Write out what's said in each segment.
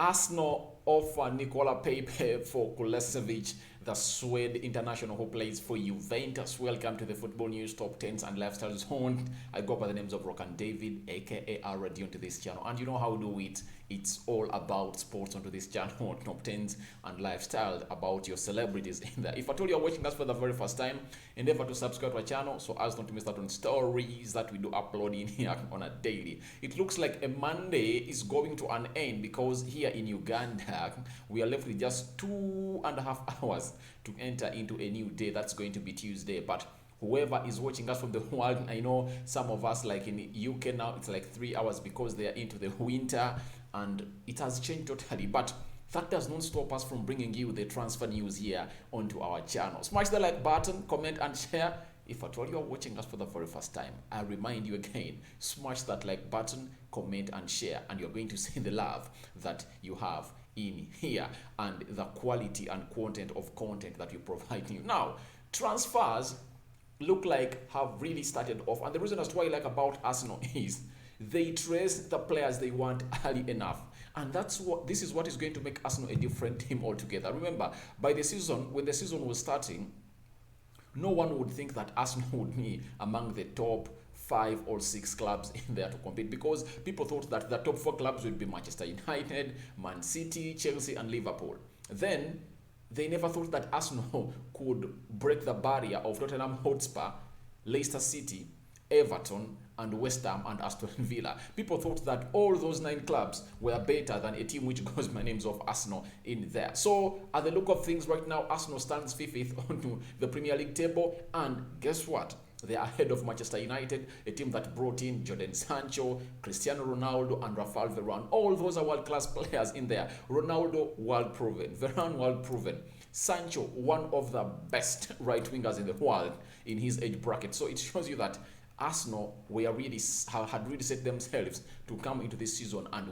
Arsenal offer Nicola Pepe for Kulusevski, the Swede international who plays for Juventus. Welcome to the Football News Top 10s and Lifestyle Zone. I go by the names of Rokani David, aka arane onto this channel. And you know how we do it. It's all about sports onto this channel, top 10s and lifestyle, about your celebrities in there. If at all you're watching us for the very first time, endeavor to subscribe to our channel so as not to miss out on stories that we do upload in here on a daily. It looks like a Monday is going to an end because here in Uganda, we are left with just 2.5 hours to enter into a new day. That's going to be Tuesday. But whoever is watching us from the world, I know some of us, like in UK now, it's like 3 hours because they are into the winter and it has changed totally. But that does not stop us from bringing you the transfer news here onto our channel. Smash the like button, comment and share. If at all you are watching us for the very first time, I remind you again, smash that like button, comment and share, and you're going to see the love that you have in here and the quality and content that we provide you. Now, transfers look like have really started off, and the reason as to why I like about Arsenal is they trace the players they want early enough. And this is what is going to make Arsenal a different team altogether. Remember, by the season, when the season was starting, no one would think that Arsenal would be among the top 5 or 6 clubs in there to compete, because people thought that the top 4 clubs would be Manchester United, Man City, Chelsea and Liverpool. Then they never thought that Arsenal could break the barrier of Tottenham Hotspur, Leicester City, Everton and West Ham and Aston Villa. People thought that all those 9 clubs were better than a team which goes by names of Arsenal in there. So at the look of things right now, Arsenal stands 5th onto the Premier League table, and guess what? They are ahead of Manchester United, a team that brought in Jadon Sancho, Cristiano Ronaldo and Raphael Varane. All those are world-class players in there. Ronaldo, world-proven. Varane, world-proven. Sancho, one of the best right-wingers in the world in his age bracket. So it shows you that Arsenal had really set themselves to come into this season and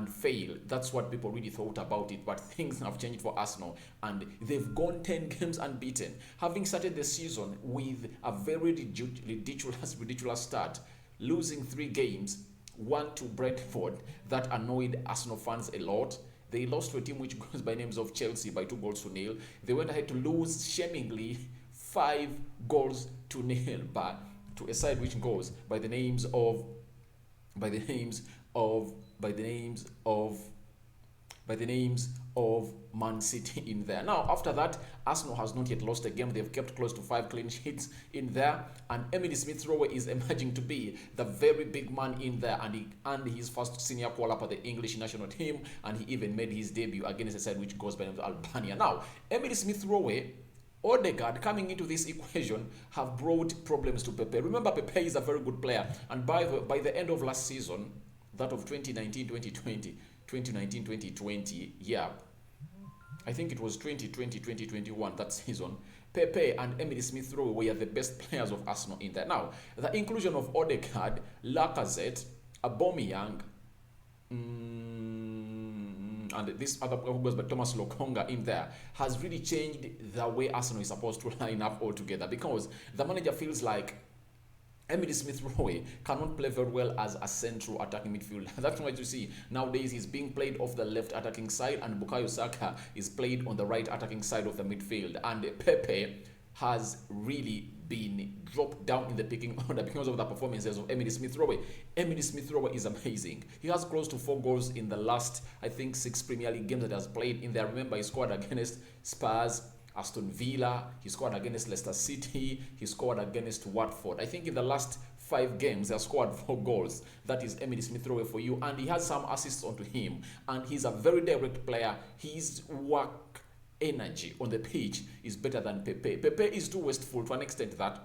fail. That's what people really thought about it, but things have changed for Arsenal and they've gone 10 games unbeaten, having started the season with a very ridiculous start, losing 3 games, 1 to Brentford. That annoyed Arsenal fans a lot. They lost to a team which goes by names of Chelsea by 2-0. They went ahead to lose shamingly 5-0, but to a side which goes by the names of Man City in there. Now, after that, Arsenal has not yet lost a game. They've kept close to 5 clean sheets in there, and Emile Smith-Rowe is emerging to be the very big man in there, and he earned his first senior call-up at the English national team, and he even made his debut against a side which goes by the name of Albania. Now, Emile Smith-Rowe, Odegaard coming into this equation have brought problems to Pepe. Remember, Pepe is a very good player, and by the end of last season, that of 2019-2020, yeah, I think it was 2020-2021, that season, Pepe and Emile Smith-Rowe were the best players of Arsenal in there. Now, the inclusion of Odegaard, Lacazette, Aubameyang, and this other player who goes by Thomas Lokonga in there has really changed the way Arsenal is supposed to line up altogether, because the manager feels like Emile Smith-Rowe cannot play very well as a central attacking midfielder. That's why you see nowadays he's being played off the left attacking side, and Bukayo Saka is played on the right attacking side of the midfield. And Pepe has really been dropped down in the picking order because of the performances of Emile Smith-Rowe. Emile Smith-Rowe is amazing. He has close to 4 goals in the last, I think, 6 Premier League games that he has played in there. Remember, he scored against Spurs, Aston Villa, he scored against Leicester City, he scored against Watford. I think in the last 5 games he has scored 4 goals. That is Emile Smith-Rowe for you, and he has some assists onto him, and he's a very direct player. His work energy on the pitch is better than Pepe. Pepe is too wasteful to an extent that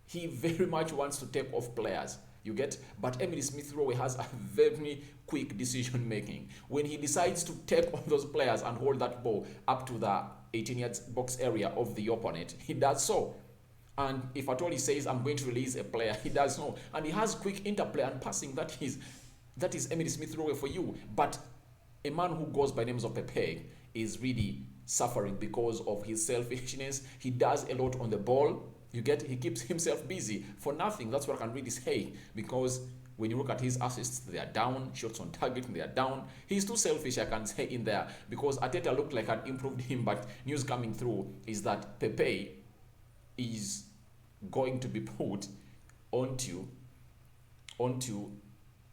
he very much wants to take off players. You get? But Emile Smith-Rowe has a very quick decision making. When he decides to take on those players and hold that ball up to the 18-yard box area of the opponent, he does so. And if at all he says, I'm going to release a player, he does so. And he has quick interplay and passing. That is Emile Smith-Rowe for you. But a man who goes by names of Pepe is really suffering because of his selfishness. He does a lot on the ball. You get? He keeps himself busy for nothing. That's what I can really say, because when you look at his assists, they are down. Shots on target, they are down. He's too selfish, I can say, in there, because Arteta looked like had improved him, but news coming through is that Pepe is going to be put onto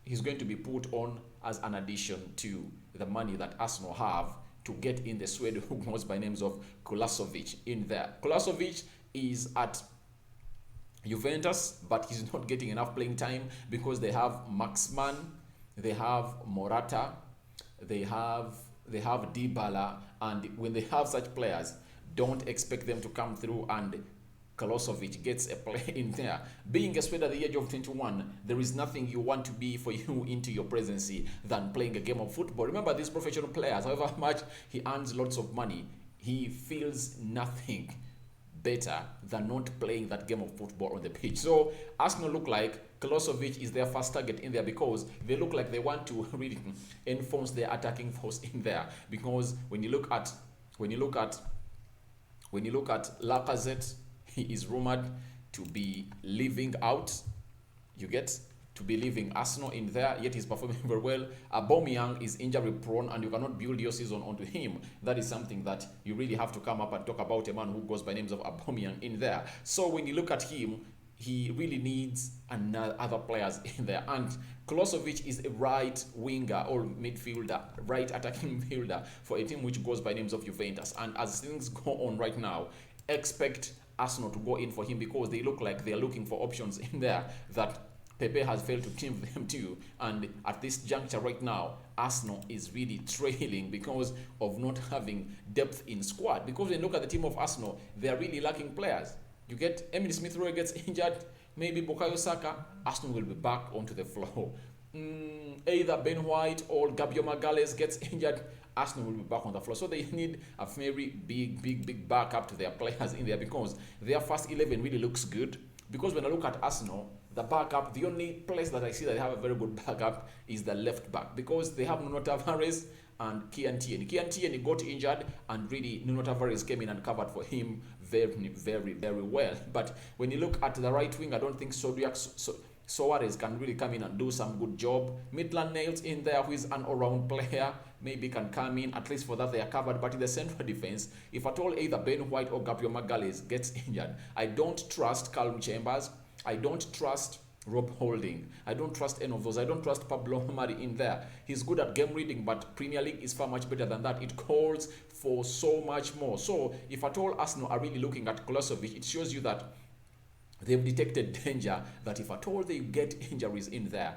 he's going to be put on as an addition to the money that Arsenal have to get in the Swede who goes by names of Kulusevski in there. Kulusevski is at Juventus, but he's not getting enough playing time because they have Maxman, they have Morata, they have Dybala, and when they have such players, don't expect them to come through and Kulusevski gets a play in there. Being a Swede at the age of 21, there is nothing you want to be for you into your presidency than playing a game of football. Remember, these professional players, however much he earns lots of money, he feels nothing better than not playing that game of football on the pitch. So Arsenal look like Kulusevski is their first target in there because they look like they want to really enforce their attacking force in there. Because when you look at Lacazette, he is rumored to be leaving out. You get to be leaving Arsenal in there, yet he's performing very well. Aubameyang is injury prone and you cannot build your season onto him. That is something that you really have to come up and talk about, a man who goes by names of Aubameyang in there. So when you look at him, he really needs other players in there. And Kulusevski is a right winger or midfielder, right attacking midfielder for a team which goes by names of Juventus. And as things go on right now, expect Arsenal to go in for him because they look like they're looking for options in there that Pepe has failed to give them to. And at this juncture right now, Arsenal is really trailing because of not having depth in squad. Because when you look at the team of Arsenal, they are really lacking players. You get Emile Smith-Rowe gets injured, maybe Bukayo Saka, Arsenal will be back onto the floor. Either Ben White or Gabriel Magalhaes gets injured, Arsenal will be back on the floor. So they need a very big backup to their players in there because their first 11 really looks good. Because when I look at Arsenal, the backup, the only place that I see that they have a very good backup is the left back because they have Nuno Tavares and Kian Tierney got injured and really Nuno Tavares came in and covered for him very well. But when you look at the right wing, I don't think Soares can really come in and do some good job. Maitland Niles in there, who is an all-round player, maybe can come in, at least for that they are covered. But in the central defense, if at all either Ben White or Gabriel Magalhaes gets injured, I don't trust Callum Chambers, I don't trust Rob Holding, I don't trust any of those. I don't trust Pablo Mari in there. He's good at game reading, but Premier League is far much better than that. It calls for so much more. So if at all Arsenal are really looking at Kulusevski, it shows you that they've detected danger, that if at all they get injuries in there,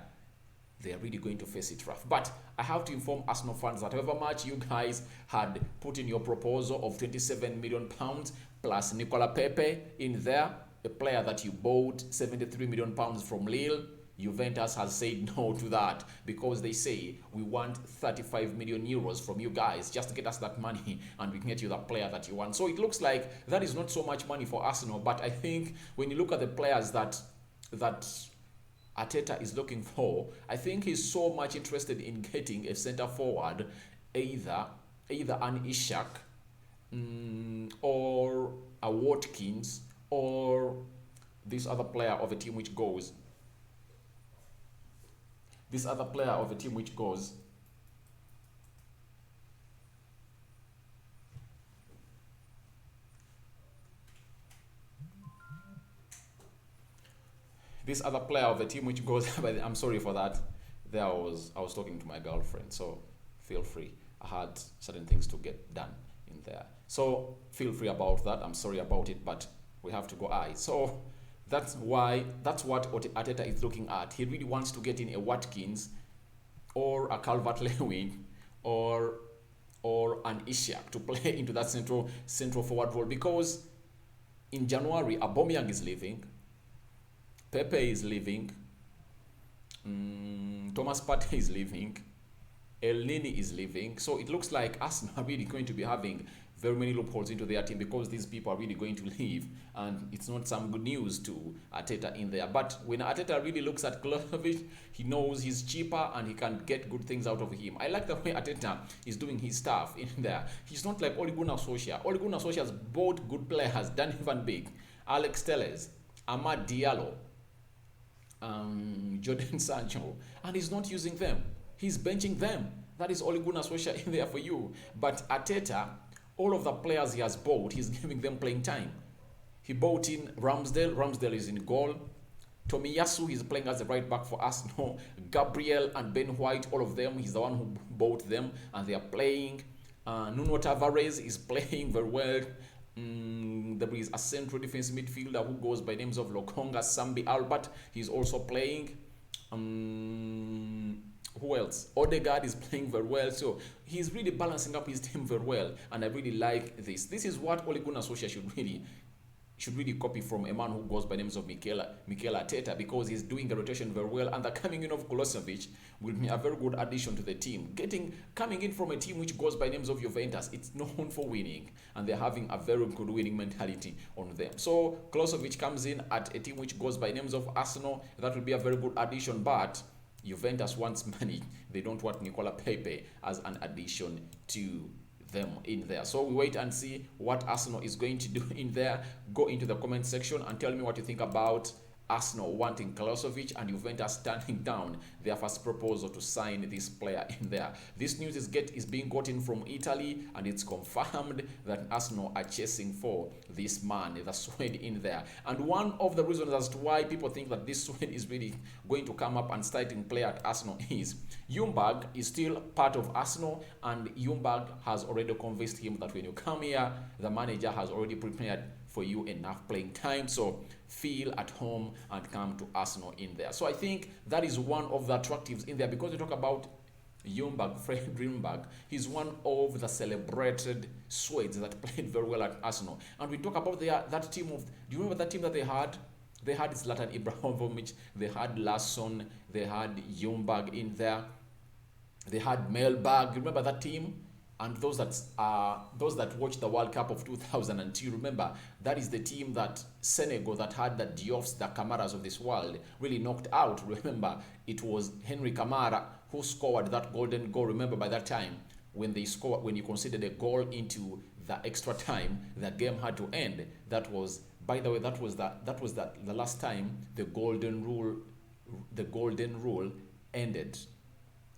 they are really going to face it rough. But I have to inform Arsenal fans that however much you guys had put in your proposal of £27 million plus Nicola Pepe in there, a player that you bought £73 million from Lille, Juventus has said no to that because they say we want 35 million euros from you guys just to get us that money and we can get you that player that you want. So it looks like that is not so much money for Arsenal, but I think when you look at the players that Arteta is looking for, I think he's so much interested in getting a centre forward, either an Ishak or a Watkins or this other player of a team which goes. This other player of a team which goes. This other player of the team which goes. I'm sorry for that. I was talking to my girlfriend, so feel free. I had certain things to get done in there, so feel free about that. I'm sorry about it, but we have to go. So that's what Arteta is looking at. He really wants to get in a Watkins or a Calvert-Lewin or an Ishak to play into that central forward role, because in January Aubameyang is leaving, Pepe is leaving, Thomas Partey is leaving, Elneny is leaving. So it looks like Arsenal are really going to be having very many loopholes into their team because these people are really going to leave, and it's not some good news to Arteta in there. But when Arteta really looks at Kulusevski, he knows he's cheaper and he can get good things out of him. I like the way Arteta is doing his stuff in there. He's not like Ole Gunnar Solskjaer. Ole Gunnar Solskjaer has bought good players, Danny Van Beek, Alex Telles, Amad Diallo, Jordan Sancho, and he's not using them. He's benching them. That is Ole Gunnar Solskjaer in there for you. But Arteta, all of the players he has bought, he's giving them playing time. He bought in Ramsdale. Ramsdale is in goal. Tomiyasu, he's playing as a right back for Arsenal. Gabriel and Ben White, all of them, he's the one who bought them, and they are playing. Nuno Tavares is playing very well. There is a central defense midfielder who goes by names of Lokonga Sambi Albert. He's also playing. Who else? Odegaard is playing very well. So he's really balancing up his team very well, and I really like this. This is what Ole Gunnar Solskjaer should really copy from a man who goes by names of Mikel Arteta, because he's doing the rotation very well, and the coming in of Kulusevski will be a very good addition to the team. Coming in from a team which goes by names of Juventus, it's known for winning, and they're having a very good winning mentality on them. So Kulusevski comes in at a team which goes by names of Arsenal. That will be a very good addition, but Juventus wants money. They don't want Nicola Pepe as an addition to them in there. So we wait and see what Arsenal is going to do in there. Go into the comment section and tell me what you think about Arsenal wanting Kulusevski and Juventus turning down their first proposal to sign this player in there. This news is being gotten from Italy, and it's confirmed that Arsenal are chasing for this man, the Swede, in there. And one of the reasons as to why people think that this Swede is really going to come up and starting player at Arsenal is Ljungberg is still part of Arsenal, and Ljungberg has already convinced him that when you come here, the manager has already prepared for you enough playing time, so feel at home and come to Arsenal in there. So I think that is one of the attractives in there, because we talk about Ljungberg, Fred Ljungberg, he's one of the celebrated Swedes that played very well at Arsenal. And we talk about that team of, do you remember that team that they had? They had Zlatan Ibrahimovic, they had Larsson, they had Ljungberg in there, they had Melberg. Remember that team? And those that watched the World Cup of 2002, remember, that is the team that Senegal, that had the Diofs, the Camaras of this world, really knocked out. Remember, it was Henry Camara who scored that golden goal. Remember, by that time, when you considered a goal into the extra time, the game had to end. That was, by the way, that was the last time the golden rule ended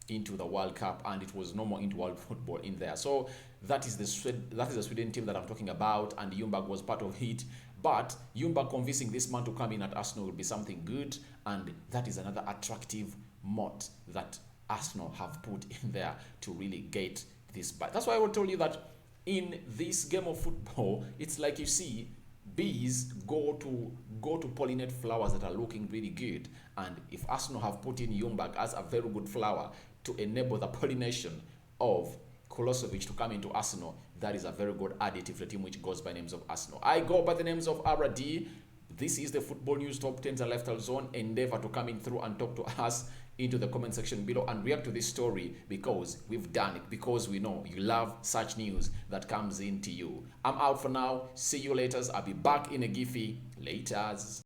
into the World Cup, and it was no more into world football in there. So that is the Sweden team that I'm talking about, and Ljungberg was part of it. But Ljungberg convincing this man to come in at Arsenal will be something good, and that is another attractive mot that Arsenal have put in there to really get this back. That's why I will tell you that in this game of football, it's like, you see, bees go to pollinate flowers that are looking really good, and if Arsenal have put in Ljungberg as a very good flower to enable the pollination of Kulusevski to come into Arsenal, that is a very good additive to the team which goes by names of Arsenal. I go by the names of RD. This is the Football News Top 10s and Lifestyle Zone. Endeavor to come in through and talk to us into the comment section below and react to this story, because we've done it, because we know you love such news that comes in to you. I'm out for now. See you later. I'll be back in a Giphy. Laters.